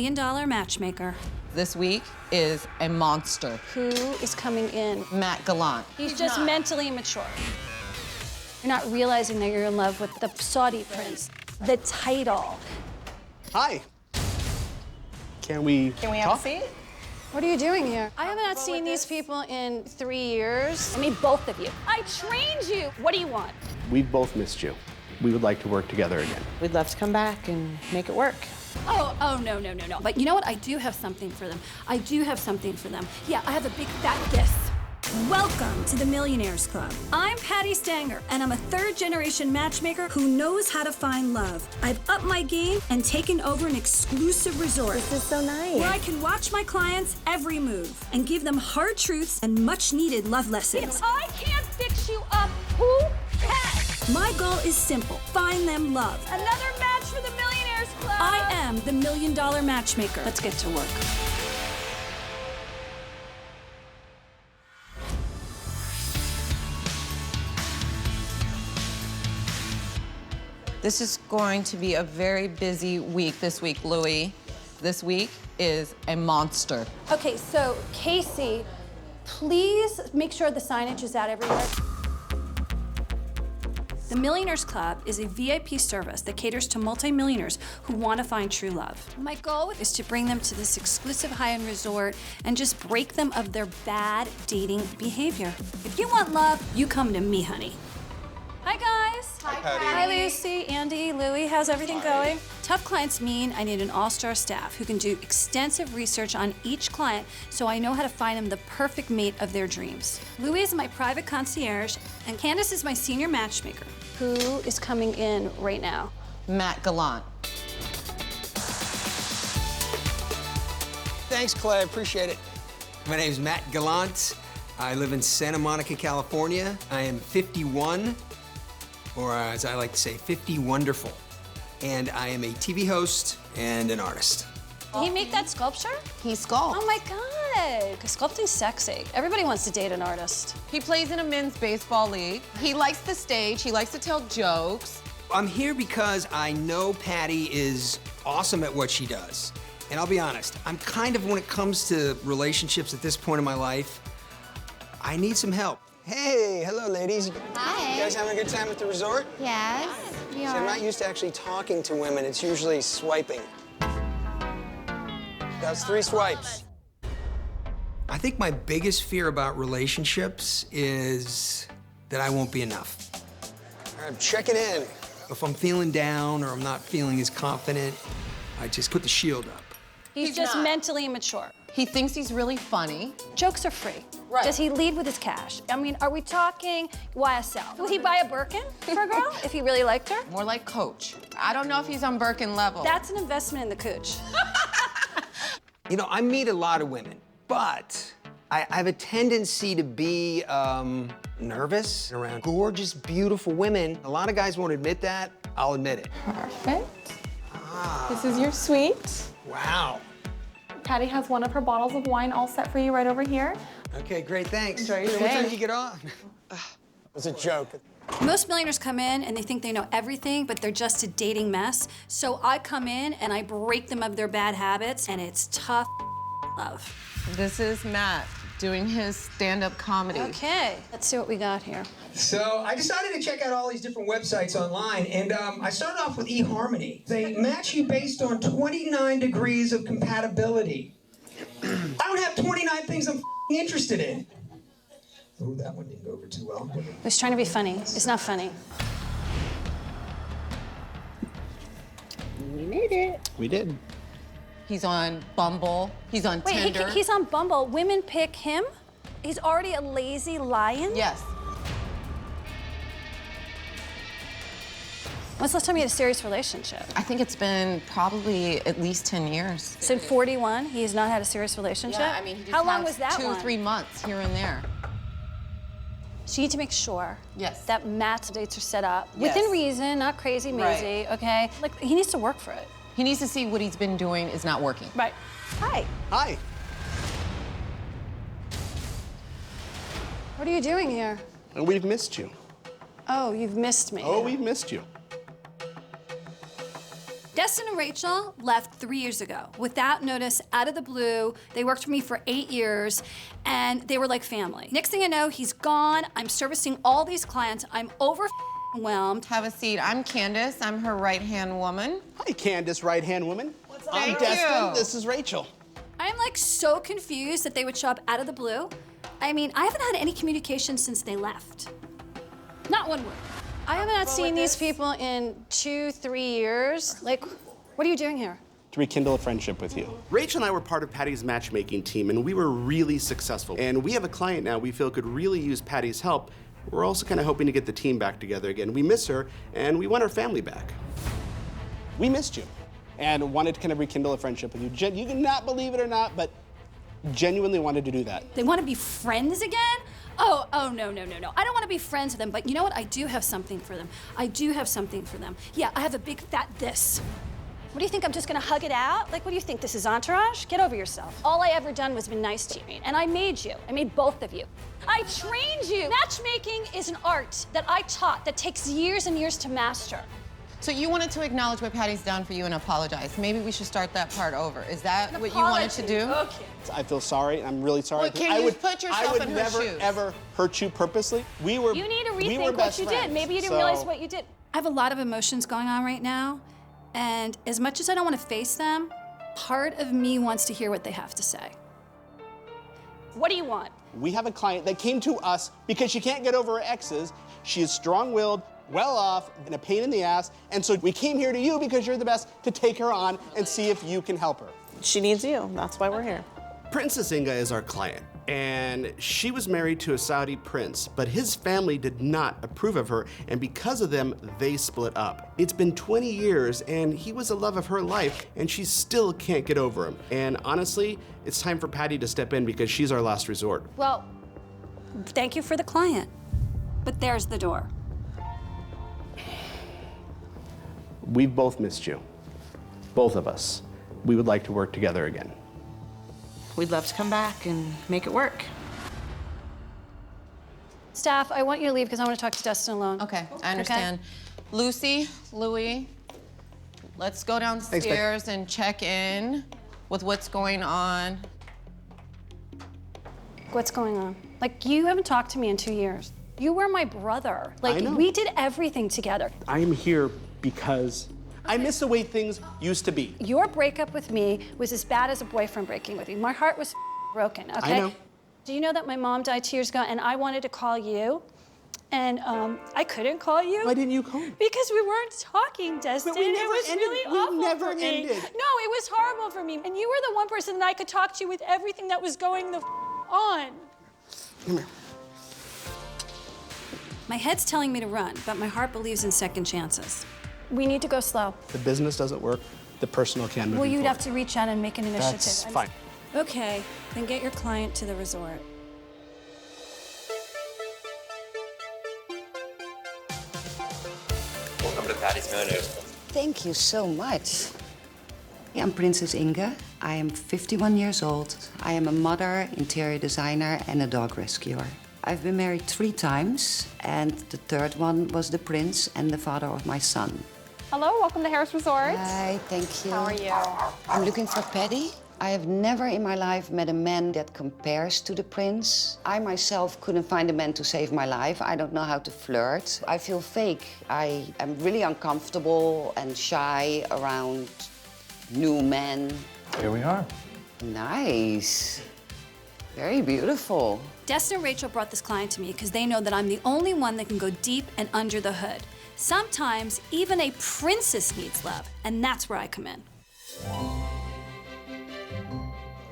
Million Dollar Matchmaker. This week is a monster. Who is coming in? Matt Gallant. He's just mentally immature. You're not realizing that you're in love with the Saudi prince. The title. Hi. Can we have a seat? What are you doing here? I have not seen these people in 3 years. I mean, both of you. I trained you. What do you want? We've both missed you. We would like to work together again. We'd love to come back and make it work. Oh, no. But you know what? I do have something for them. Yeah, I have a big fat this. Welcome to the Millionaires Club. I'm Patti Stanger, and I'm a third-generation matchmaker who knows how to find love. I've upped my game and taken over an exclusive resort. This is so nice. Where I can watch my clients' every move and give them hard truths and much-needed love lessons. If I can't fix you up, who can? My goal is simple. Find them love. Another match for the Millionaires Club. I am the Million Dollar Matchmaker. Let's get to work. This is going to be a very busy week this week, Louie. This week is a monster. Okay, so Casey, please make sure the signage is out everywhere. The Millionaires Club is a VIP service that caters to multimillionaires who want to find true love. My goal is to bring them to this exclusive high-end resort and just break them of their bad dating behavior. If you want love, you come to me, honey. Hi, guys. Hi, Patty. Hi, Lucy, Andy, Louie. How's everything going? Tough clients mean I need an all-star staff who can do extensive research on each client so I know how to find them the perfect mate of their dreams. Louis is my private concierge, and Candace is my senior matchmaker. Who is coming in right now? Matt Gallant. Thanks, Clay. I appreciate it. My name's Matt Gallant. I live in Santa Monica, California. I am 51, or as I like to say, 50 wonderful. And I am a TV host and an artist. Did he make that sculpture? He sculpts. Oh my God. Sculpting's sexy. Everybody wants to date an artist. He plays in a men's baseball league. He likes the stage. He likes to tell jokes. I'm here because I know Patti is awesome at what she does. And I'll be honest, I'm kind of, when it comes to relationships at this point in my life, I need some help. Hey, hello, ladies. Hi. You guys having a good time at the resort? Yes, we See, are. I'm not used to actually talking to women. It's usually swiping. That's 3 swipes. I think my biggest fear about relationships is that I won't be enough. All right, I'm checking in. If I'm feeling down or I'm not feeling as confident, I just put the shield up. He's just not. mentally immature. He thinks he's really funny. Jokes are free. Right. Does he lead with his cash? I mean, are we talking YSL? Would he buy a Birkin for a girl if he really liked her? More like Coach. I don't know if he's on Birkin level. That's an investment in the cooch. You know, I meet a lot of women, but I have a tendency to be nervous around gorgeous, beautiful women. A lot of guys won't admit that. I'll admit it. Perfect. This is your suite. Wow. Patti has one of her bottles of wine all set for you right over here. Okay, great, thanks. Enjoy your What time day. did you get on? It was a joke. Most millionaires come in and they think they know everything, but they're just a dating mess. So I come in and I break them of their bad habits, and it's tough love. This is Matt doing his stand-up comedy. Okay, let's see what we got here. So I decided to check out all these different websites online, and I started off with eHarmony. They match you based on 29 degrees of compatibility. I don't have 29 things I'm interested in. Oh, that one didn't go over too well. He's trying to be funny. It's not funny. We made it. We did. He's on Bumble. He's on Wait, Tinder. he's on Bumble. Women pick him? He's already a lazy lion? Yes. When's the last time you had a serious relationship? I think it's been probably at least 10 years. So in 41, he has not had a serious relationship? Yeah, I mean, he just How long has was that 2 one? or 3 months here and there. So you need to make sure Yes. that Matt's dates are set up Yes. within reason, not crazy Right. mazy, okay? Like, he needs to work for it. He needs to see what he's been doing is not working. Right. Hi. Hi. What are you doing here? And we've missed you. Oh, you've missed me. Oh, we've missed you. Destin and Rachel left 3 years ago. Without notice, out of the blue. They worked for me for 8 years, and they were like family. Next thing I know, he's gone. I'm servicing all these clients. I'm overwhelmed. Have a seat. I'm Candace. I'm her right-hand woman. Hi, Candace, right-hand woman. What's up? I'm Thank Destin. you. This is Rachel. I'm like so confused that they would show up out of the blue. I mean, I haven't had any communication since they left. Not one word. I have not seen these people in 2-3 years. Like, what are you doing here? To rekindle a friendship with you. Rachel and I were part of Patti's matchmaking team, and we were really successful. And we have a client now we feel could really use Patti's help. We're also kind of hoping to get the team back together again. We miss her, and we want our family back. We missed you, and wanted to kind of rekindle a friendship with you. You cannot believe it or not, but genuinely wanted to do that. They want to be friends again? Oh, no. I don't want to be friends with them, but you know what? I do have something for them. I do have something for them. Yeah, I have a big fat this. What do you think, I'm just gonna hug it out? Like, what do you think, this is Entourage? Get over yourself. All I ever done was been nice to you, and I made you. I made both of you. I trained you. Matchmaking is an art that I taught that takes years and years to master. So you wanted to acknowledge what Patti's done for you and apologize. Maybe we should start that part over. Is that what you wanted to do? Okay. I feel sorry. I'm really sorry. Well, can you put yourself in her never, shoes? ever hurt you purposely. We were. You need to we were rethink what best you friends, did. Maybe you didn't so- realize what you did. I have a lot of emotions going on right now, and as much as I don't want to face them, part of me wants to hear what they have to say. What do you want? We have a client that came to us because she can't get over her exes. She is strong-willed, well-off, and a pain in the ass. And so we came here to you because you're the best to take her on and see if you can help her. She needs you. That's why we're here. Princess Inga is our client, and she was married to a Saudi prince, but his family did not approve of her, and because of them, they split up. It's been 20 years, and he was the love of her life, and she still can't get over him. And honestly, it's time for Patti to step in because she's our last resort. Well, thank you for the client, but there's the door. We've both missed you, both of us. We would like to work together again. We'd love to come back and make it work. Staff, I want you to leave because I want to talk to Destin alone. Okay, I understand. Lucy, Louie, let's go downstairs and check in with what's going on. What's going on? Like, you haven't talked to me in 2 years. You were my brother. Like, I know. we did everything together. I am here because I miss the way things used to be. Your breakup with me was as bad as a boyfriend breaking with you. My heart was broken, okay? I know. Do you know that my mom died 2 years ago and I wanted to call you? And I couldn't call you. Why didn't you call me? Because we weren't talking, Destin. we never it was ended. really We awful never for me. ended. No, it was horrible for me. And you were the one person that I could talk to with everything that was going the on. Come here. My head's telling me to run, but my heart believes in second chances. We need to go slow. The business doesn't work. The personal can move. Well, you'd have to reach out and make an initiative. That's fine. Okay, then get your client to the resort. Welcome to Patti's Millionaires. Thank you so much. I'm Princess Inga. I am 51 years old. I am a mother, interior designer, and a dog rescuer. I've been married 3 times, and the third one was the prince and the father of my son. Hello, welcome to Harris Resort. Hi, thank you. How are you? I'm looking for Patti. I have never in my life met a man that compares to the prince. I myself couldn't find a man to save my life. I don't know how to flirt. I feel fake. I am really uncomfortable and shy around new men. Here we are. Nice. Very beautiful. Destin and Rachel brought this client to me because they know that I'm the only one that can go deep and under the hood. Sometimes even a princess needs love, and that's where I come in.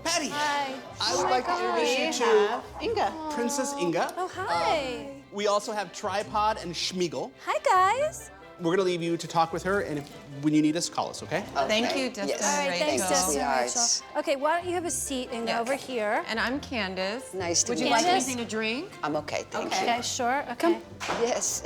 Patti. Hi. I would like to introduce you to Inga. Princess Inga. Oh, hi. We also have Tripod and Schmiegel. Hi, guys. We're gonna leave you to talk with her, and when you need us, call us, okay? Thank you, Destin Yes. and All right, Rachel. thanks, Destin and Rachel. Sweethearts. Okay, why don't you have a seat and go Yes. over here? And I'm Candace. Nice to Would you meet like you. anything to drink? I'm okay, thank Okay, sure. Okay. you. Yes.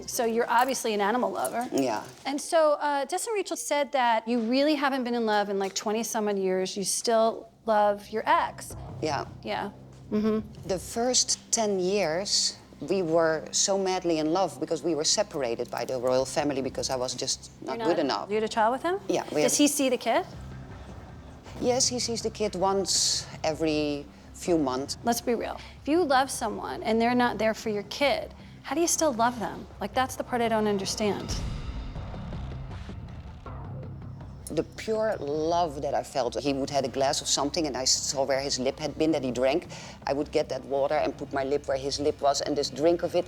So you're obviously an animal lover. Yeah. And so Destin and Rachel said that you really haven't been in love in like 20-some odd years. You still love your ex. Yeah. Yeah. The first 10 years, We were so madly in love because we were separated by the royal family because I was just not good enough. You had a child with him? Yeah. Does he see the kid? Yes, he sees the kid once every few months. Let's be real. If you love someone and they're not there for your kid, how do you still love them? Like, that's the part I don't understand. The pure love that I felt. He would have a glass of something and I saw where his lip had been that he drank. I would get that water and put my lip where his lip was and just drink of it,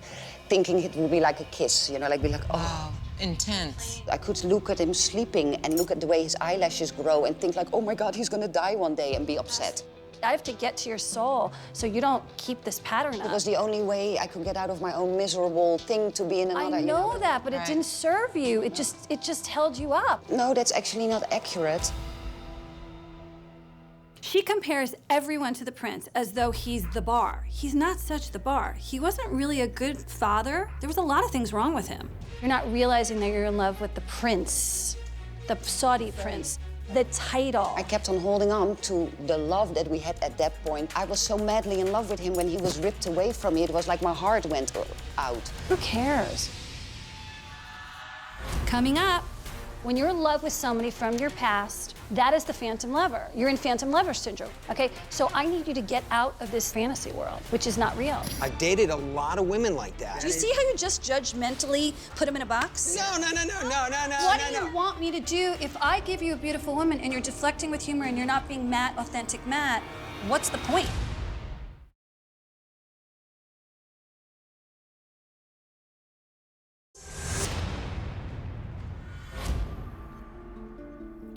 thinking it would be like a kiss, you know, like be like, oh. Intense. I could look at him sleeping and look at the way his eyelashes grow and think like, oh my God, he's gonna die one day and be upset. I have to get to your soul so you don't keep this pattern up. It was the only way I could get out of my own miserable thing to be in another. I know that, but it didn't serve you. It just held you up. No, that's actually not accurate. She compares everyone to the prince as though he's the bar. He's not such the bar. He wasn't really a good father. There was a lot of things wrong with him. You're not realizing that you're in love with the prince, the Saudi prince, the title. I kept on holding on to the love that we had at that point. I was so madly in love with him when he was ripped away from me. It was like my heart went out. Who cares? Coming up. When you're in love with somebody from your past, that is the phantom lover. You're in phantom lover syndrome, okay? So I need you to get out of this fantasy world, which is not real. I've dated a lot of women like that. Do you see how you just judgmentally put him in a box? No. What do you want me to do if I give you a beautiful woman and you're deflecting with humor and you're not being Matt, authentic Matt? What's the point?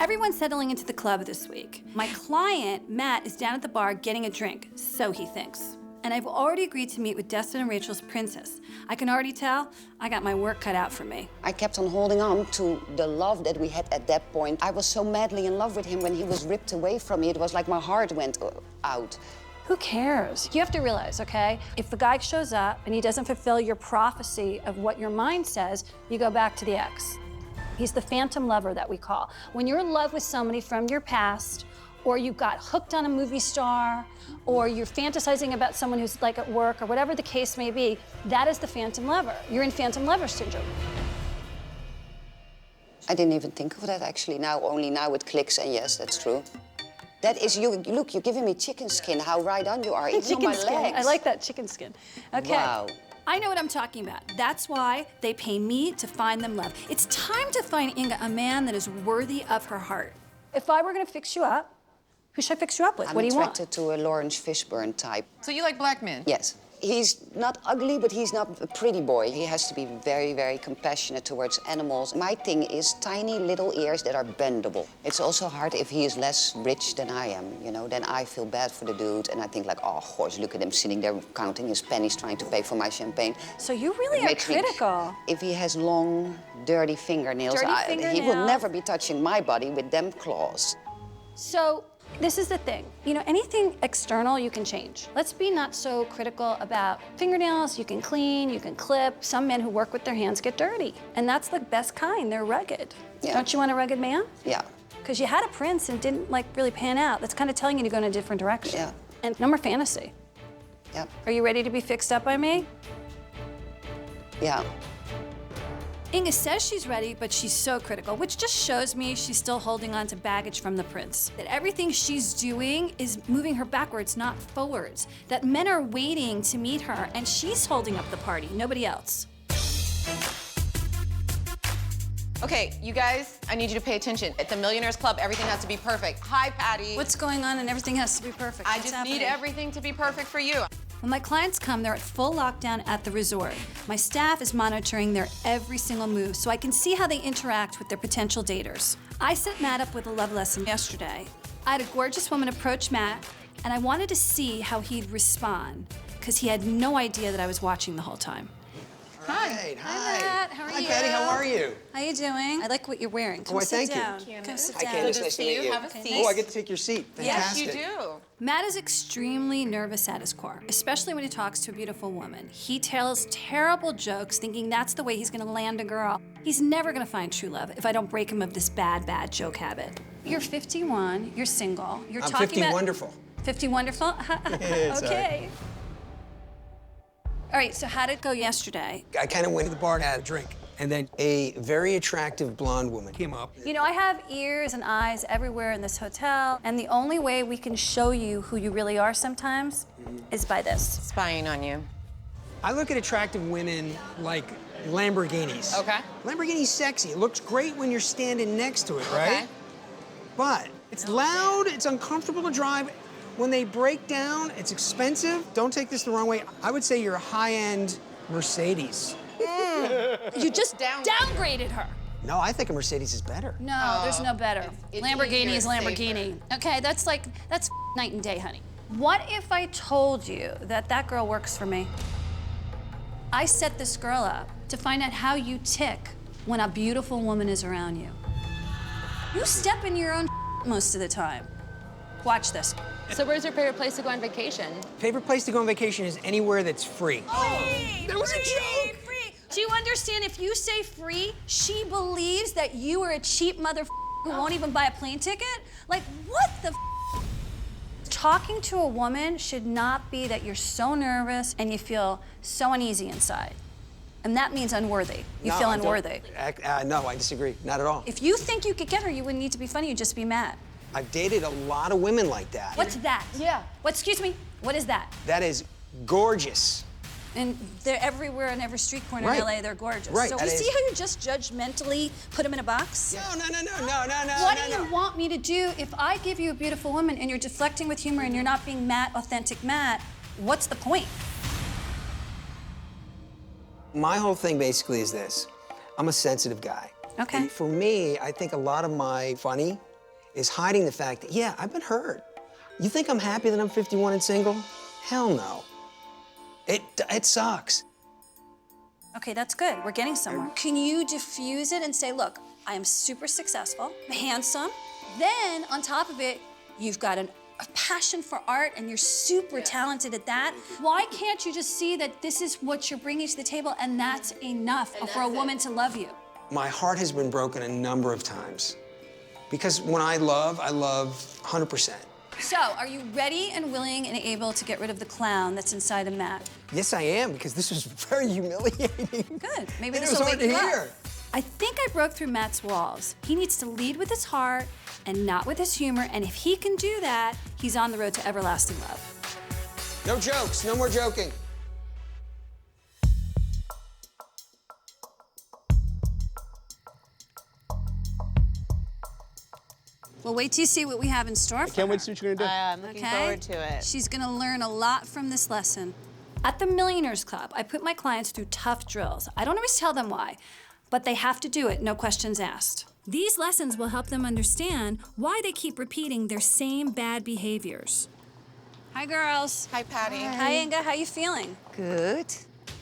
Everyone's settling into the club this week. My client, Matt, is down at the bar getting a drink, so he thinks. And I've already agreed to meet with Destin and Rachel's princess. I can already tell I got my work cut out for me. I kept on holding on to the love that we had at that point. I was so madly in love with him when he was ripped away from me. It was like my heart went out. Who cares? You have to realize, okay, if the guy shows up and he doesn't fulfill your prophecy of what your mind says, you go back to the ex. He's the phantom lover that we call. When you're in love with somebody from your past, or you got hooked on a movie star, or you're fantasizing about someone who's like at work, or whatever the case may be, that is the phantom lover. You're in phantom lover syndrome. I didn't even think of that actually. Only now it clicks, and yes, that's true. That is you. Look, you're giving me chicken skin. How right on you are, even Chicken on my skin. legs. I like that chicken skin. Okay. Wow. I know what I'm talking about. That's why they pay me to find them love. It's time to find Inge a man that is worthy of her heart. If I were gonna fix you up, who should I fix you up with? I'm What do you want? attracted to a Lawrence Fishburne type. So you like black men? Yes. He's not ugly, but he's not a pretty boy. He has to be very, very compassionate towards animals. My thing is tiny little ears that are bendable. It's also hard if he is less rich than I am, you know. Then I feel bad for the dude, and I think like, oh, gosh, look at him sitting there counting his pennies trying to pay for my champagne. So you really are critical. If he has long, dirty fingernails, he will never be touching my body with them claws. So this is the thing. You know, anything external you can change. Let's be not so critical about fingernails. You can clean, you can clip. Some men who work with their hands get dirty. And that's the best kind. They're rugged. Yeah. Don't you want a rugged man? Yeah. Because you had a prince and didn't like really pan out. That's kind of telling you to go in a different direction. Yeah. And no more fantasy. Yeah. Are you ready to be fixed up by me? Yeah. Inge says she's ready, but she's so critical, which just shows me she's still holding on to baggage from the prince. That everything she's doing is moving her backwards, not forwards. That men are waiting to meet her, and she's holding up the party, nobody else. Okay, you guys, I need you to pay attention. At the Millionaires Club, everything has to be perfect. Hi, Patti. What's going on and everything has to be perfect? I What's just need happening? everything to be perfect for you. When my clients come, they're at full lockdown at the resort. My staff is monitoring their every single move so I can see how they interact with their potential daters. I set Matt up with a love lesson yesterday. I had a gorgeous woman approach Matt, and I wanted to see how he'd respond, because he had no idea that I was watching the whole time. Hi. Hi, Matt. How are Hi, you? Patty. How are you? How you doing? I like what you're wearing. Come I sit thank you. down. Come sit Hi, down. Candace. Nice to meet you. Have a seat. Oh, I get to take your seat. Fantastic. Yes, you do. Matt is extremely nervous at his core, especially when he talks to a beautiful woman. He tells terrible jokes, thinking that's the way he's gonna land a girl. He's never gonna find true love if I don't break him of this bad joke habit. You're 51, you're single, you're I'm talking 50 about— wonderful. 50 wonderful? It's okay. All right, so how'd it go yesterday? I kind of went to the bar and had a drink. And then a very attractive blonde woman came up. You know, I have ears and eyes everywhere in this hotel, and the only way we can show you who you really are sometimes is by this. Spying on you. I look at attractive women like Lamborghinis. Okay. Lamborghini's sexy. It looks great when you're standing next to it, right? Okay. But it's loud, it's uncomfortable to drive. When they break down, it's expensive. Don't take this the wrong way. I would say you're a high-end Mercedes. You just downgraded her. No, I think a Mercedes is better. No, there's no better. It's Lamborghini easier is and Lamborghini. Okay, that's night and day, honey. What if I told you that girl works for me? I set this girl up to find out how you tick when a beautiful woman is around you. You step in your own most of the time. Watch this. So where's your favorite place to go on vacation? Favorite place to go on vacation is anywhere that's free. That was a joke. Free. Do you understand if you say free, she believes that you are a cheap mother who won't even buy a plane ticket? Like, what the Talking to a woman should not be that you're so nervous and you feel so uneasy inside. And that means unworthy. You feel unworthy. No, I disagree. Not at all. If you think you could get her, you wouldn't need to be funny, you'd just be mad. I've dated a lot of women like that. What's that? Yeah. Excuse me, what is that? That is gorgeous. And they're everywhere in every street corner Right. in LA, they're gorgeous. Right, So that you see is- how you just judgmentally put them in a box? No. What do you want me to do if I give you a beautiful woman and you're deflecting with humor and you're not being Matt, authentic Matt? What's the point? My whole thing basically is this. I'm a sensitive guy. Okay. And for me, I think a lot of my funny is hiding the fact that, yeah, I've been hurt. You think I'm happy that I'm 51 and single? Hell no. It sucks. Okay, that's good. We're getting somewhere. Can you diffuse it and say, look, I am super successful, handsome. Then, on top of it, you've got a passion for art and you're super talented at that. Why can't you just see that this is what you're bringing to the table and that's enough for a woman to love you? My heart has been broken a number of times. Because when I love 100%. So, are you ready and willing and able to get rid of the clown that's inside of Matt? Yes, I am, because this was very humiliating. Good. Maybe And this it was will hard wake to you hear. up. I think I broke through Matt's walls. He needs to lead with his heart and not with his humor, and if he can do that, he's on the road to everlasting love. No jokes, no more joking. Well, wait till you see what we have in store for Can't her. wait to see what you're gonna do. I'm looking forward to it. She's gonna learn a lot from this lesson. At the Millionaires Club, I put my clients through tough drills. I don't always tell them why, but they have to do it, no questions asked. These lessons will help them understand why they keep repeating their same bad behaviors. Hi, girls. Hi, Patti. Hi, Inga. How you feeling? Good.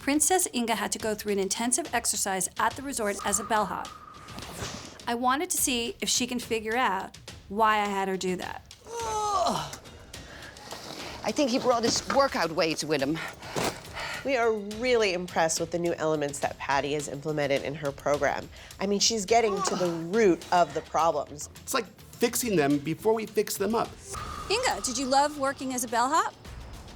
Princess Inga had to go through an intensive exercise at the resort as a bellhop. I wanted to see if she can figure out why I had her do that. I think he brought his workout weights with him. We are really impressed with the new elements that Patti has implemented in her program. I mean, she's getting to the root of the problems. It's like fixing them before we fix them up. Inga, did you love working as a bellhop?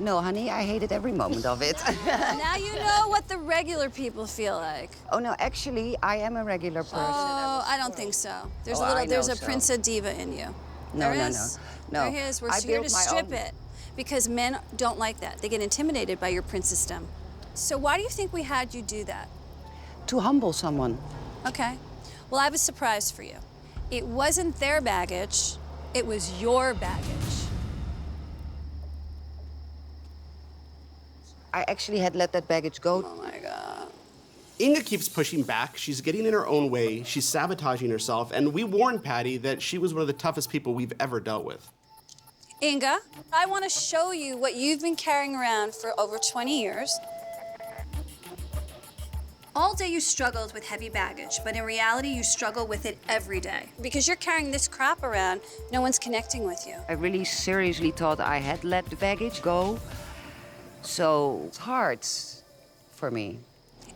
No, honey, I hated every moment of it. Now you know what the regular people feel like. Oh, no, actually, I am a regular person. Oh, I don't think so. There's Oh, I there's know a so. Prince Diva in you. No, There no, is. no. There is. We're I here built to my strip own. it because men don't like that. They get intimidated by your princessdom. So why do you think we had you do that? To humble someone. Okay. Well, I have a surprise for you. It wasn't their baggage. It was your baggage. I actually had let that baggage go. Oh my God. Inga keeps pushing back. She's getting in her own way. She's sabotaging herself. And we warned Patti that she was one of the toughest people we've ever dealt with. Inga, I want to show you what you've been carrying around for over 20 years. All day you struggled with heavy baggage, but in reality you struggle with it every day. Because you're carrying this crap around, no one's connecting with you. I really seriously thought I had let the baggage go. So it's hard for me.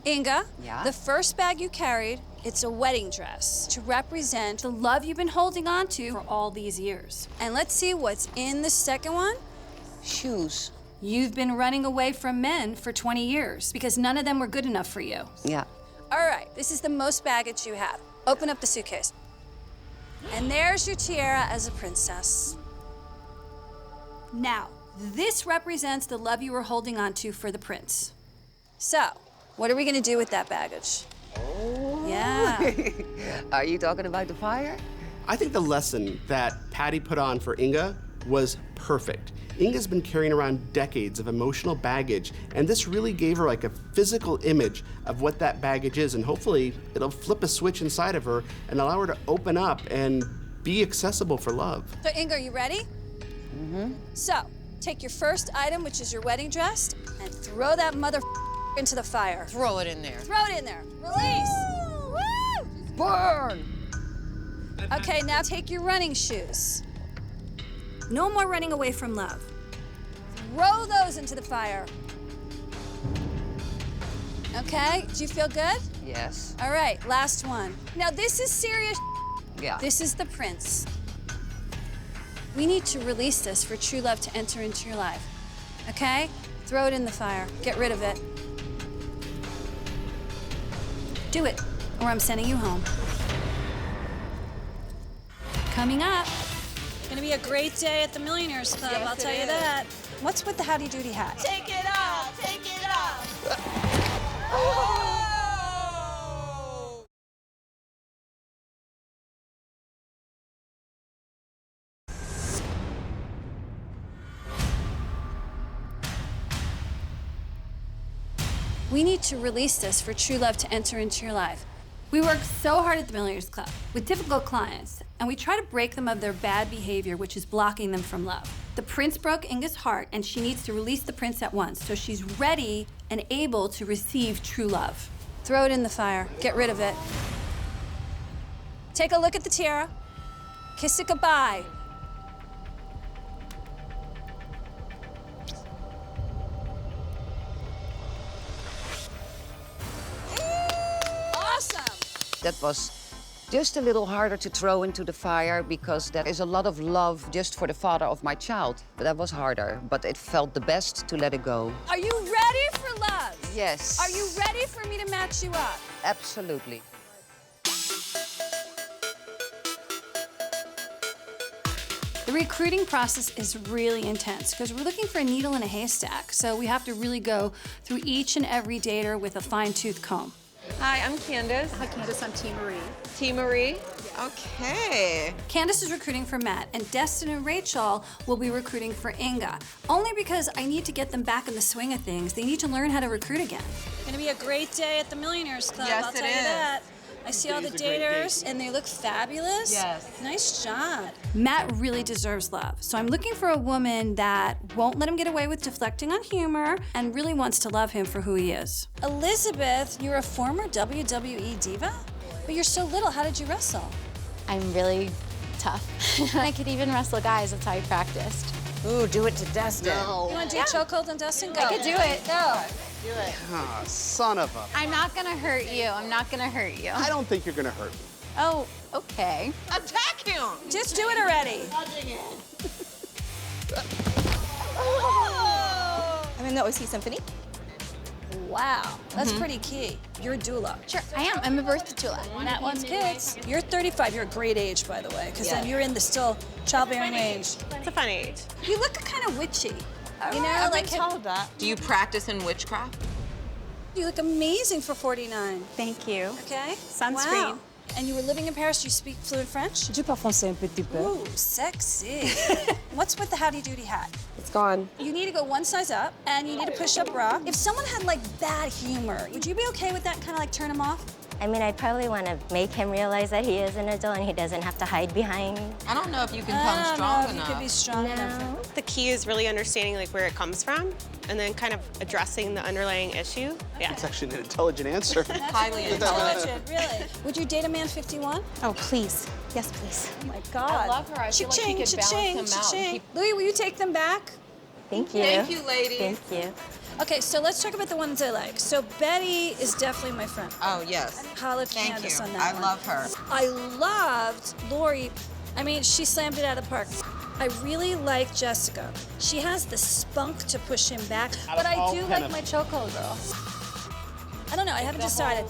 Inga, Yeah? the first bag you carried, it's a wedding dress to represent the love you've been holding on to for all these years. And let's see what's in the second one. Shoes. You've been running away from men for 20 years because none of them were good enough for you. Yeah. All right, this is the most baggage you have. Open up the suitcase. And there's your tiara as a princess. Now, this represents the love you were holding on to for the prince. So, what are we gonna do with that baggage? Oh. Yeah. Are you talking about the fire? I think the lesson that Patti put on for Inge was perfect. Inge's been carrying around decades of emotional baggage, and this really gave her like a physical image of what that baggage is, and hopefully it'll flip a switch inside of her and allow her to open up and be accessible for love. So, Inge, are you ready? Mm-hmm. So, take your first item, which is your wedding dress, and throw that mother into the fire. Throw it in there. Throw it in there. Release. Woo! Burn! Okay, now take your running shoes. No more running away from love. Throw those into the fire. Okay, do you feel good? Yes. All right, last one. Now this is serious. Yeah. This is the prince. We need to release this for true love to enter into your life. Okay? Throw it in the fire. Get rid of it. Do it, or I'm sending you home. Coming up. Gonna be a great day at the Millionaires Club, I'll tell you that. What's with the howdy doody hat? Take it off! Take it off! We need to release this for true love to enter into your life. We work so hard at the Millionaires Club with difficult clients, and we try to break them of their bad behavior, which is blocking them from love. The prince broke Inge's heart, and she needs to release the prince at once, so she's ready and able to receive true love. Throw it in the fire. Get rid of it. Take a look at the tiara. Kiss it goodbye. Awesome. That was just a little harder to throw into the fire because that is a lot of love just for the father of my child. But that was harder, but it felt the best to let it go. Are you ready for love? Yes. Are you ready for me to match you up? Absolutely. The recruiting process is really intense because we're looking for a needle in a haystack, so we have to really go through each and every dater with a fine-tooth comb. Hi, I'm Candace. Hi, Candace. I'm T. Marie. T. Marie. Okay. Candace is recruiting for Matt, and Destin and Rachel will be recruiting for Inge. Only because I need to get them back in the swing of things. They need to learn how to recruit again. It's gonna be a great day at the Millionaires Club, Yes, I'll it tell you is. that. I see all the Today's a great daters, and they look fabulous. Yes. Nice job. Matt really deserves love, so I'm looking for a woman that won't let him get away with deflecting on humor and really wants to love him for who he is. Elizabeth, you're a former WWE diva? But you're so little, how did you wrestle? I'm really tough. I could even wrestle guys. That's how I practiced. Ooh, do it to Destin. You wanna do a chokehold on Dustin? Go. I could do it. Go. Ah, son of a. I'm not gonna hurt you. I'm not gonna hurt you. I don't think you're gonna hurt me. Oh, okay. Attack him! Just do it already. I'm in the OC Symphony. Wow, that's pretty key. You're a doula. Sure, I am. I'm a birth doula. Matt wants kids. You're 35. You're a great age, by the way, because then you're in the still childbearing age. It's a fun age. You look kind of witchy. You know, I've been like told that. Do you practice in witchcraft? you look amazing for 49. Thank you. Okay. Sunscreen. Wow. And you were living in Paris. You speak fluent French. Je parle français un petit peu. Ooh, sexy. What's with the howdy doody hat? It's gone. You need to go one size up, and you need a push-up bra. If someone had like bad humor, would you be okay with that? Kind of like turn them off? I mean, I'd probably want to make him realize that he is an adult and he doesn't have to hide behind. I don't know if you can I come don't strong know if enough. you could be strong enough. The key is really understanding like where it comes from and then kind of addressing the underlying issue. Yeah. That's actually an intelligent answer. Highly Intelligent, really. Would you date a man 51? Oh, please. Yes, please. Oh my God. I love her. I feel like she could balance him out and Cha-ching. keep- Louis, will you take them back? Thank you. Thank you, ladies. Thank you. Okay, so let's talk about the ones I like. So Betty is definitely my friend. Oh, yes. Holly Thank Candace you. on that I one. love her. I loved Lori. I mean, she slammed it out of the park. I really like Jessica. She has the spunk to push him back, but I do like my choco girl. I don't know, I haven't decided.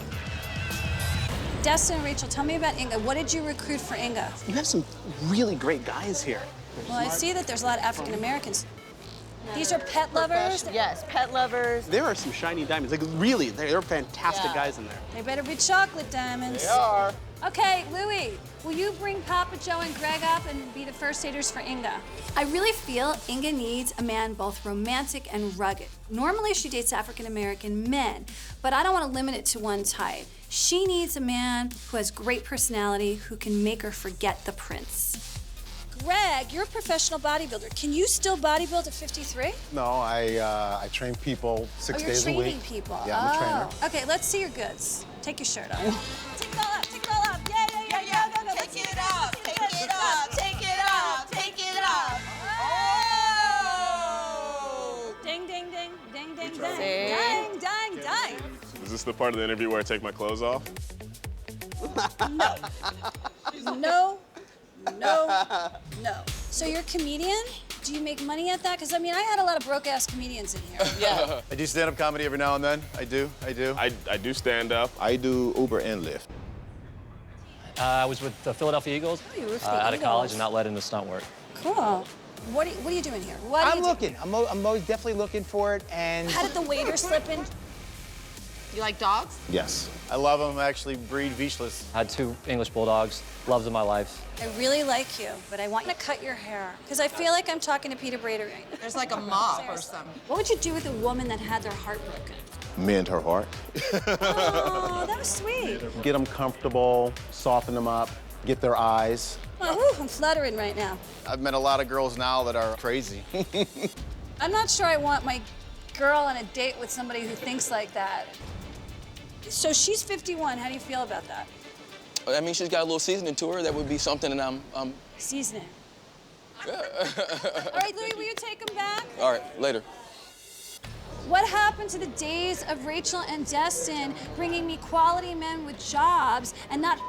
Destin and Rachel, tell me about Inga. What did you recruit for Inga? You have some really great guys here. Well, I see that there's a lot of African Americans. These are pet lovers? Yes, pet lovers. There are some shiny diamonds. Like, really, they're fantastic guys in there. They better be chocolate diamonds. They are. Okay, Louie, will you bring Papa Joe and Greg up and be the first daters for Inga? I really feel Inga needs a man both romantic and rugged. Normally she dates African-American men, but I don't want to limit it to one type. She needs a man who has great personality, who can make her forget the prince. Greg, you're a professional bodybuilder. Can you still bodybuild at 53? No, I train people 6 days a week. You're training people. Yeah, I'm a trainer. Okay, let's see your goods. Take your shirt off. Take it all up, take it all up. Yeah. Go. Take it off, take it off, take it off, take it off. Oh! Ding, ding, ding, ding, ding, ding. See? Ding. Is this the part of the interview where I take my clothes off? No. So you're a comedian? Do you make money at that? Because, I mean, I had a lot of broke-ass comedians in here. Yeah. I do stand-up comedy every now and then. I do. I do stand up. I do Uber and Lyft. I was with the Philadelphia Eagles Oh, you were with the out of college Eagles. and not let into stunt work. Cool. What are you doing here? I'm looking. I'm most definitely looking for it. And How did the waiter slip in? You like dogs? Yes. I love them. I actually breed Vichless. I had 2 English bulldogs, loves of my life. I really like you, but I want you to cut your hair. Because I feel like I'm talking to Peter Brader right now. There's like a mop or something. What would you do with a woman that had their heart broken? Mend her heart. Oh, that was sweet. Get them comfortable, soften them up, get their eyes. Oh, I'm fluttering right now. I've met a lot of girls now that are crazy. I'm not sure I want my girl on a date with somebody who thinks like that. So she's 51. How do you feel about that? I mean, she's got a little seasoning to her. That would be something that I'm... Seasoning. All right, Louie, will you take him back? All right, later. What happened to the days of Rachel and Destin bringing me quality men with jobs and not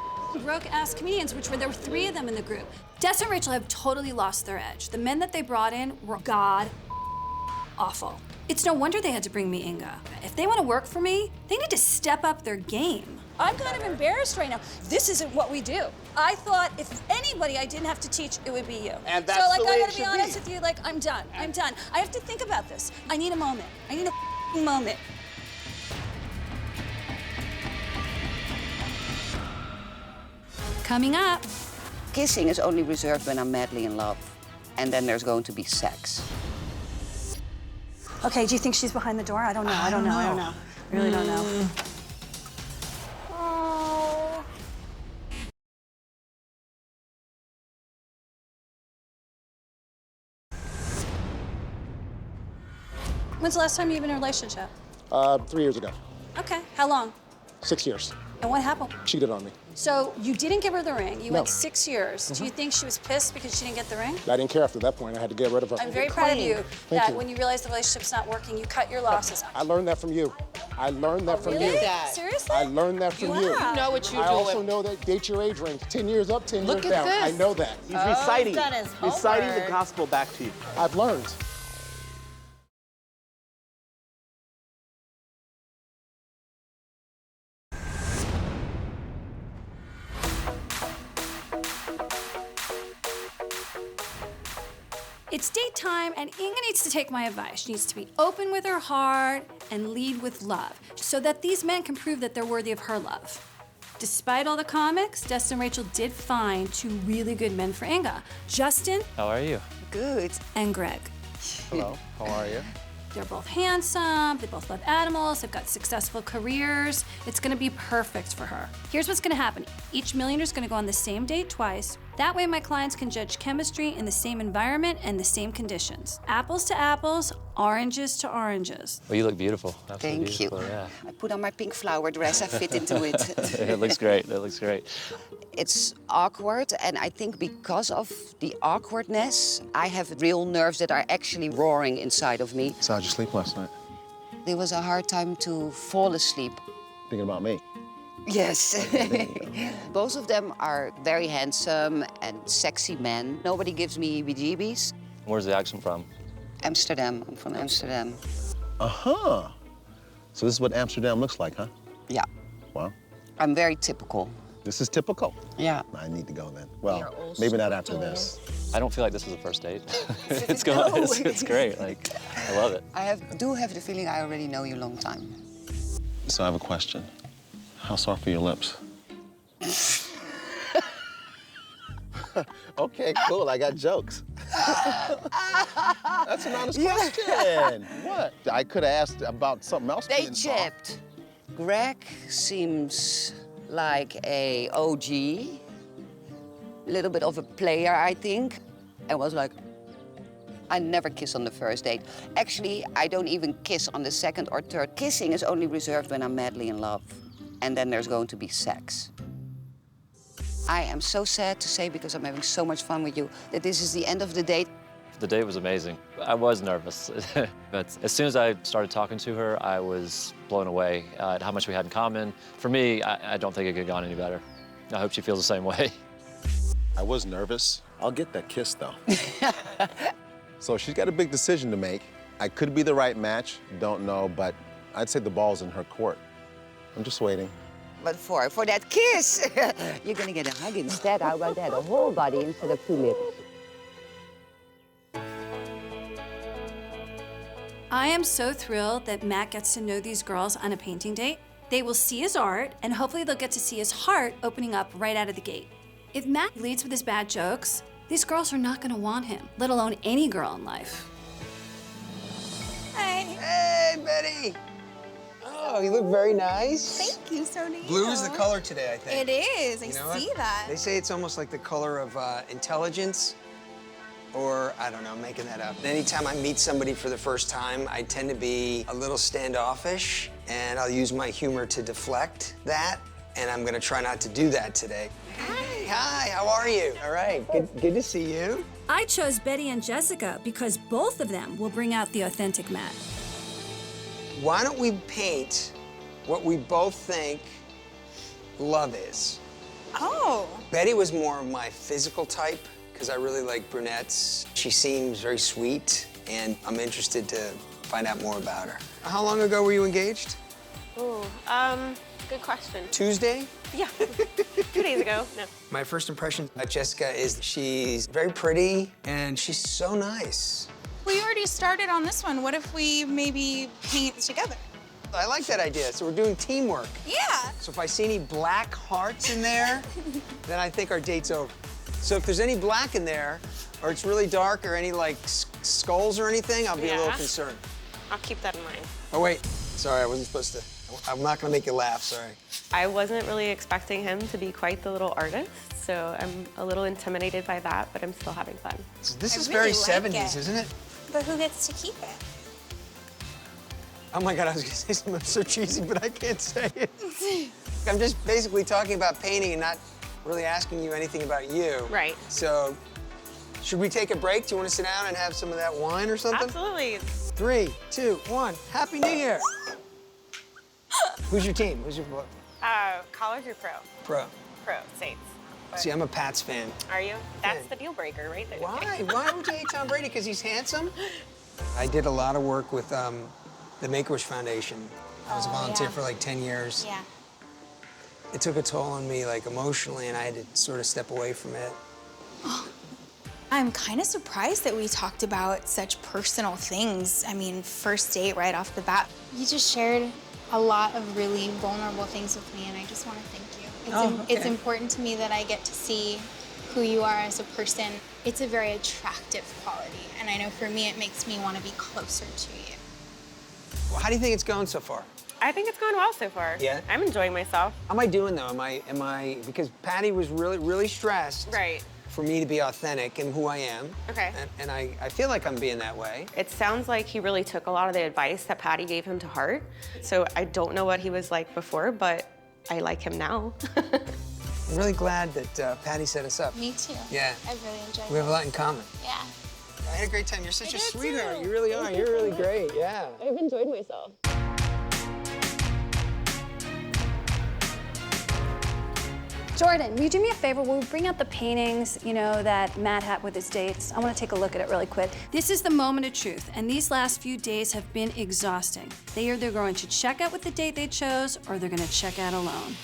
broke-ass comedians, which there were 3 of them in the group? Destin and Rachel have totally lost their edge. The men that they brought in were god-awful. It's no wonder they had to bring me Inga. If they want to work for me, they need to step up their game. I'm kind of embarrassed right now. This isn't what we do. I thought if anybody I didn't have to teach, it would be you. And that's so, like, the way I it gotta be should honest be. with you, like, I'm done. I have to think about this. I need a moment. I need a moment. Coming up. Kissing is only reserved when I'm madly in love. And then there's going to be sex. Okay, do you think she's behind the door? I don't know. I don't know. I really don't know. Oh. When's the last time you've been in a relationship? 3 years ago. Okay, how long? 6 years. And what happened? Cheated on me. So you didn't give her the ring. You No. went 6 years. Do you think she was pissed because she didn't get the ring? I didn't care after that point. I had to get rid of her. I'm very proud of you Thank that you. when you realized the relationship's not working, you cut your losses. I learned that from you. I learned that from really? you. Seriously? I learned that from you. Wow. You know what you're I doing. also know that date your age range. 10 years up, 10 Look years at down. this. I know that. He's reciting. done his Reciting the homework. gospel back to you. I've learned. It's date time, and Inga needs to take my advice. She needs to be open with her heart and lead with love, so that these men can prove that they're worthy of her love. Despite all the comics, Destin and Rachel did find 2 really good men for Inga. Justin How are you? Good. and Greg. Hello, how are you? They're both handsome, they both love animals, they've got successful careers. It's gonna be perfect for her. Here's what's gonna happen. Each millionaire's gonna go on the same date twice. That way my clients can judge chemistry in the same environment and the same conditions. Apples to apples, oranges to oranges. Well, you look beautiful. Absolutely Thank you. beautiful, Yeah. I put on my pink flower dress. I fit into it. It looks great. That looks great. It's awkward, and I think because of the awkwardness, I have real nerves that are actually roaring inside of me. So how'd you sleep last night? It was a hard time to fall asleep. Thinking about me. Yes. Both of them are very handsome and sexy men. Nobody gives me heebie-jeebies. Where's the accent from? Amsterdam. I'm from Amsterdam. Uh-huh. So this is what Amsterdam looks like, huh? Yeah. Wow. I'm very typical. This is typical. Yeah. I need to go then. Well, maybe not after this. I don't feel like this is a first date. It's great. Like, I love it. I do have the feeling I already know you a long time. So I have a question. How soft are your lips? Okay, cool. I got jokes. That's an honest question. What? I could have asked about something else. They chipped. Greg seems like a OG, a little bit of a player, I think. I was like, I never kiss on the first date. Actually, I don't even kiss on the second or third. Kissing is only reserved when I'm madly in love. And then there's going to be sex. I am so sad to say, because I'm having so much fun with you, that this is the end of the date. The date was amazing. I was nervous, but as soon as I started talking to her, I was blown away at how much we had in common. For me, I don't think it could have gone any better. I hope she feels the same way. I was nervous. I'll get that kiss, though. So she's got a big decision to make. I could be the right match, don't know, but I'd say the ball's in her court. I'm just waiting. But for that kiss, you're gonna get a hug instead. How about that? A whole body instead of 2 lips. I am so thrilled that Matt gets to know these girls on a painting date. They will see his art, and hopefully they'll get to see his heart opening up right out of the gate. If Matt leads with his bad jokes, these girls are not gonna want him, let alone any girl in life. Hey, Betty. Oh, you look very nice. Thank you, so neat. Blue is the color today, I think. It is. You know I see that. They say it's almost like the color of intelligence, or I don't know, I'm making that up. Anytime I meet somebody for the first time, I tend to be a little standoffish, and I'll use my humor to deflect that, and I'm gonna try not to do that today. Hey, hi, how are you? All right, good to see you. I chose Betty and Jessica because both of them will bring out the authentic Matt. Why don't we paint what we both think love is? Oh. Betty was more of my physical type, because I really like brunettes. She seems very sweet, and I'm interested to find out more about her. How long ago were you engaged? Ooh, good question. Tuesday? Yeah, 2 days ago, no. My first impression of Jessica is she's very pretty, and she's so nice. We already started on this one. What if we maybe paint together? I like that idea, so we're doing teamwork. Yeah. So if I see any black hearts in there, then I think our date's over. So if there's any black in there, or it's really dark, or any like skulls or anything, I'll be a little concerned. I'll keep that in mind. Oh wait, sorry, I wasn't supposed to. I'm not gonna make you laugh, sorry. I wasn't really expecting him to be quite the little artist, so I'm a little intimidated by that, but I'm still having fun. This is very 70s, isn't it? But who gets to keep it? Oh my God, I was gonna say something so cheesy, but I can't say it. I'm just basically talking about painting and not really asking you anything about you. Right. So, should we take a break? Do you want to sit down and have some of that wine or something? Absolutely. 3, 2, 1. Happy New Year. Who's your team? Who's your College or pro? pro? Pro, Saints. But See, I'm a Pats fan. are you? That's the deal breaker right there. Why? Why would you hate Tom Brady? Because he's handsome? I did a lot of work with the Make-A-Wish Foundation. I was a volunteer for like 10 years. Yeah. It took a toll on me, like emotionally, and I had to sort of step away from it. I'm kind of surprised that we talked about such personal things. I mean, first date right off the bat. You just shared a lot of really vulnerable things with me, and I just want to thank you. It's important to me that I get to see who you are as a person. It's a very attractive quality, and I know for me it makes me want to be closer to you. Well, how do you think it's going so far? I think it's going well so far. Yeah? I'm enjoying myself. How am I doing though? Am I, because Patti was really stressed. Right. For me to be authentic and who I am. Okay. And I feel like I'm being that way. It sounds like he really took a lot of the advice that Patti gave him to heart. So I don't know what he was like before, but I like him now. I'm really glad that Patti set us up. Me too. Yeah. I really enjoyed it. We have a lot in common. Yeah. I had a great time. You're such a sweetheart. You really are. You're really great. Yeah. I've enjoyed myself. Jordan, will you do me a favor? Will we bring out the paintings, you know, that Matt had with his dates? I want to take a look at it really quick. This is the moment of truth, and these last few days have been exhausting. They are either going to check out with the date they chose, or they're going to check out alone.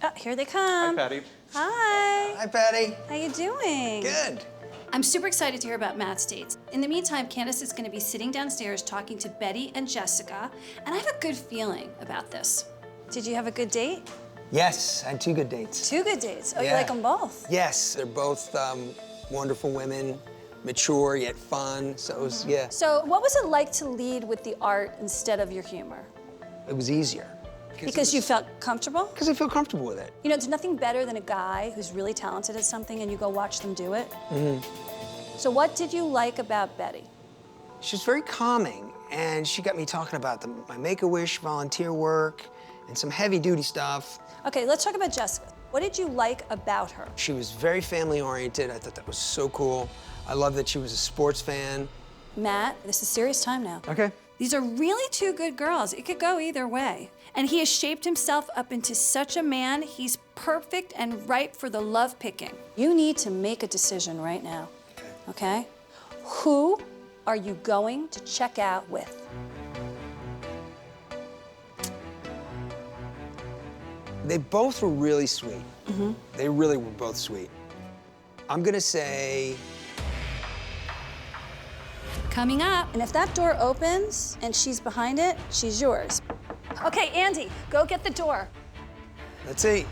Oh, here they come. Hi, Patti. Hi. Hi, Patti. How you doing? Good. I'm super excited to hear about Matt's dates. In the meantime, Candace is going to be sitting downstairs talking to Betty and Jessica, and I have a good feeling about this. Did you have a good date? Yes, I had 2 good dates. 2 good dates. Oh, Yeah. you like them both? Yes, they're both wonderful women, mature yet fun. So it was, yeah, So what was it like to lead with the art instead of your humor? it was easier. Because you felt comfortable? Because I feel comfortable with it. You know, there's nothing better than a guy who's really talented at something and you go watch them do it. So what did you like about Betty? She's very calming, and she got me talking about my Make-A-Wish volunteer work and some heavy-duty stuff. Okay, let's talk about Jessica. What did you like about her? She was very family-oriented. I thought that was so cool. I love that she was a sports fan. Matt, this is serious time now. Okay. These are really 2 good girls. It could go either way. And he has shaped himself up into such a man, he's perfect and ripe for the love picking. You need to make a decision right now, okay? Who are you going to check out with? They both were really sweet. They really were both sweet. I'm gonna say... Coming up. And if that door opens and she's behind it, she's yours. Okay, Andy, go get the door. Let's see.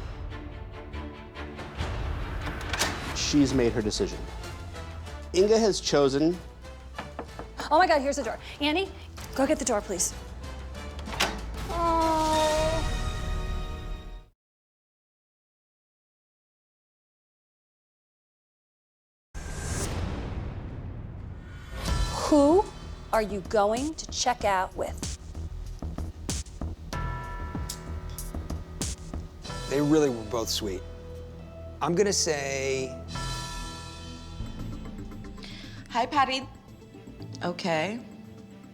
She's made her decision. Inge has chosen. Oh my God, here's the door. Andy, go get the door, please. Oh. Who are you going to check out with? They really were both sweet. I'm gonna say... Hi, Patti. Okay.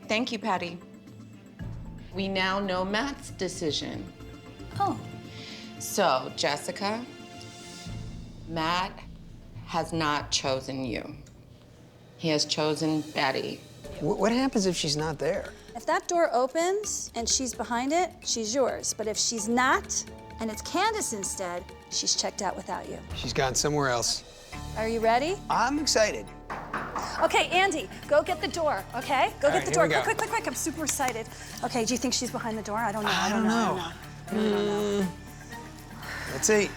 Thank you, Patti. We now know Matt's decision. Oh. So, Jessica, Matt has not chosen you. He has chosen Betty. What happens if she's not there? If that door opens and she's behind it, she's yours. But if she's not, and it's Candace instead, she's checked out without you. She's gone somewhere else. Are you ready? I'm excited. Okay, Andy, go get the door, okay? Go All get right, the here door. we go. Quick, quick, quick, I'm super excited. Okay, do you think she's behind the door? I don't know. I don't know. Let's see.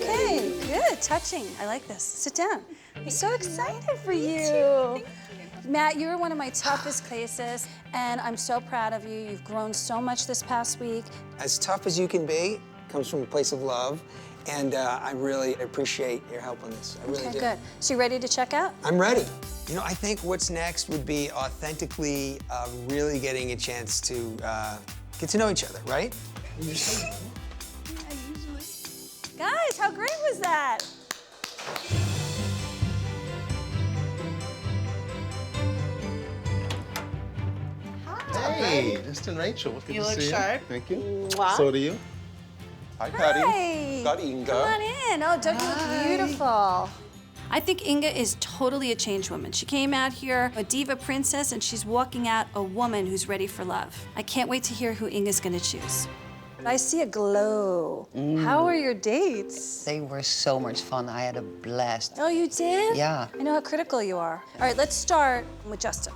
Okay, good, touching. I like this. Sit down. I'm so excited for you. Matt, you're one of my toughest cases, and I'm so proud of you. You've grown so much this past week. As tough as you can be comes from a place of love, and I really appreciate your help on this. I really Okay, do. good. So you ready to check out? I'm ready. You know, I think what's next would be authentically really getting a chance to get to know each other, right? Guys, how great was that? Hey, Destin Rachel. Good You to look see sharp. you. Thank you. Mwah. So do you. Hi, Patti. Hi. Got Inge. Come on in. Oh, don't you look beautiful? I think Inge is totally a changed woman. She came out here a diva princess, and she's walking out a woman who's ready for love. I can't wait to hear who Inge's gonna choose. I see a glow. How were your dates? They were so much fun. I had a blast. Oh, you did? Yeah. I know how critical you are. All right, let's start with Justin.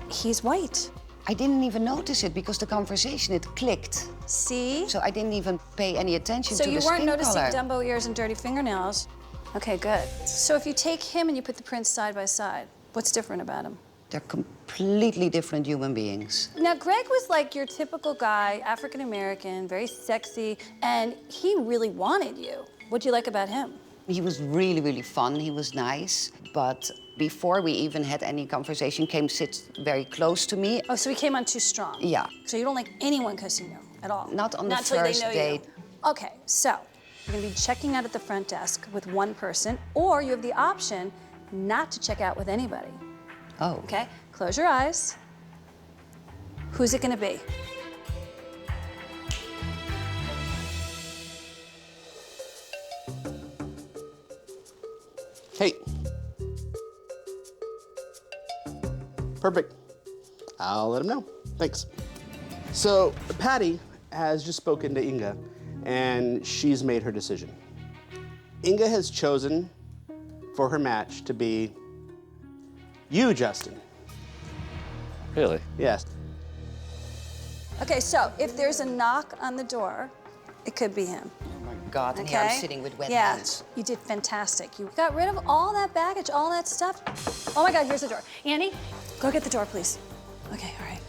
He's white. I didn't even notice it because the conversation, it clicked. See? So I didn't even pay any attention So to the you weren't skin noticing color. Dumbo ears and dirty fingernails. Okay, good. So if you take him and you put the prince side by side, what's different about him? They're completely different human beings. Now, Greg was like your typical guy, African-American, very sexy, and he really wanted you. What'd you like about him? He was really, really fun. He was nice. But before we even had any conversation, came sit very close to me. Oh, so he came on too strong? Yeah. So you don't like anyone kissing you at all? Not on the Not till they first know date. You. Okay, so You're gonna be checking out at the front desk with one person, or you have the option not to check out with anybody. Oh. Okay, close your eyes. Who's it gonna be? Hey. Perfect. I'll let him know. Thanks. So, Patti has just spoken to Inge, and she's made her decision. Inge has chosen for her match to be you, Justin. Really? Yes. Okay, so if there's a knock on the door, it could be him. God, and here I'm sitting with wet hands. You did fantastic. You got rid of all that baggage, all that stuff. Oh my God, here's the door. Annie, go get the door, please. Okay, all right.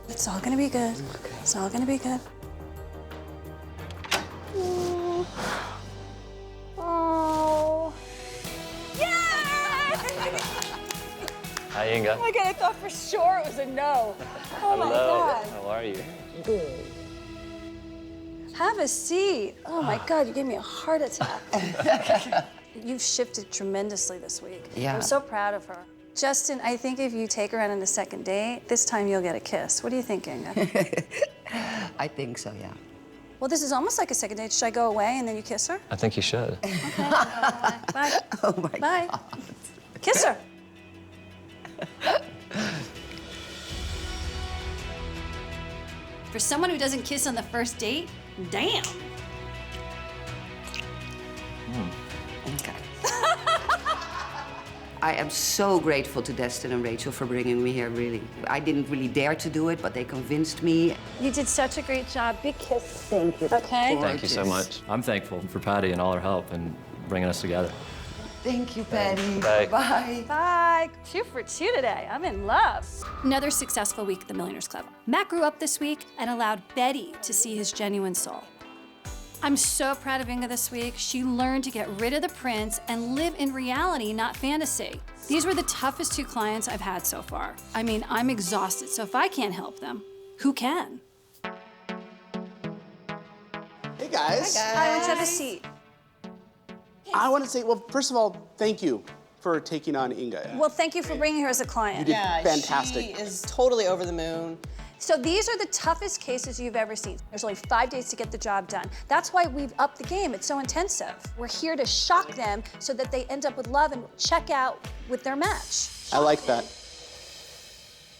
It's all gonna be good. Okay. It's all gonna be good. Oh. Yay! Hi, Inge. Oh my God, I thought for sure it was a no. Oh my Hello. God. How are you? Good. Have a seat. Oh my God, you gave me a heart attack. You've shifted tremendously this week. Yeah. I'm so proud of her. Justin, I think if you take her out on a second date, this time you'll get a kiss. What do you think, Inge? I think so, yeah. Well, this is almost like a second date. Should I go away and then you kiss her? I think you should. Okay. Bye. Oh my Bye. God. Kiss her. For someone who doesn't kiss on the first date, damn. Okay. I am so grateful to Destin and Rachel for bringing me here, really. I didn't really dare to do it, but they convinced me. You did such a great job. Big kiss. Thank you. Okay? Thank you so much. I'm thankful for Patti and all her help in bringing us together. Thank you, Patti. Bye. Bye. Bye. 2 for 2 today. I'm in love. Another successful week at the Millionaires Club. Matt grew up this week and allowed Betty to see his genuine soul. I'm so proud of Inge this week. She learned to get rid of the prince and live in reality, not fantasy. These were the toughest 2 clients I've had so far. I mean, I'm exhausted, so if I can't help them, who can? Hey, guys. Hi, let's have a seat. I want to say, well, first of all, thank you for taking on Inge. Well, thank you for bringing her as a client. You did fantastic. She is totally over the moon. So these are the toughest cases you've ever seen. There's only 5 days to get the job done. That's why we've upped the game. It's so intensive. We're here to shock them so that they end up with love and check out with their match. I like that.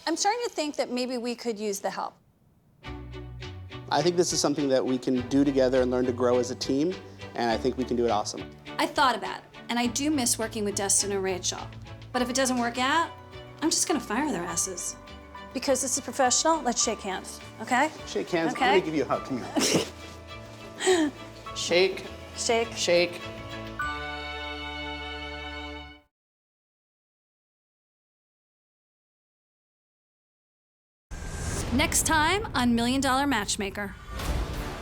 I'm starting to think that maybe we could use the help. I think this is something that we can do together and learn to grow as a team, and I think we can do it awesome. I thought about it, and I do miss working with Destin and Rachel. But if it doesn't work out, I'm just gonna fire their asses. Because this is professional, let's shake hands, okay? Shake hands. Okay. I'm gonna give you a hug. Come here. Shake. Shake. Shake. Next time on Million Dollar Matchmaker.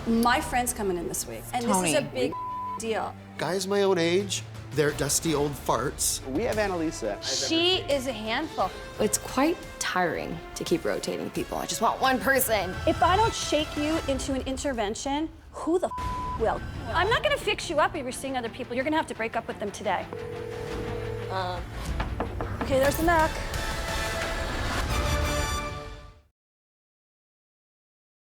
My friend's coming in this week, and Tony. this is a big deal. Guys my own age, they're dusty old farts. We have Annalisa. She is a handful. It's quite tiring to keep rotating people. I just want one person. If I don't shake you into an intervention, who the will? I'm not gonna fix you up if you're seeing other people. You're gonna have to break up with them today. Okay, there's the knock.